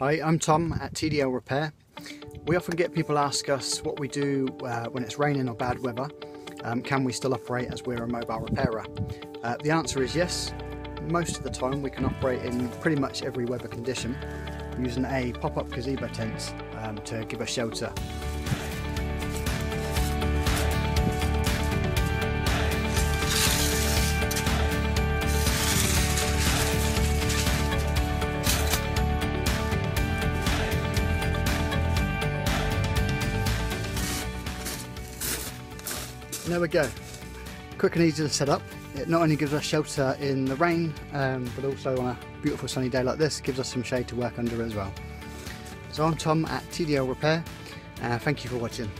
Hi, I'm Tom at TDL Repair. We often get people ask us what we do when it's raining or bad weather. Can we still operate as we're a mobile repairer? The answer is yes. Most of the time we can operate in pretty much every weather condition using a pop-up gazebo tent to give us shelter. There we go, quick and easy to set up. It not only gives us shelter in the rain, but also on a beautiful sunny day like this, gives us some shade to work under as well. So I'm Tom at TDL Repair, thank you for watching.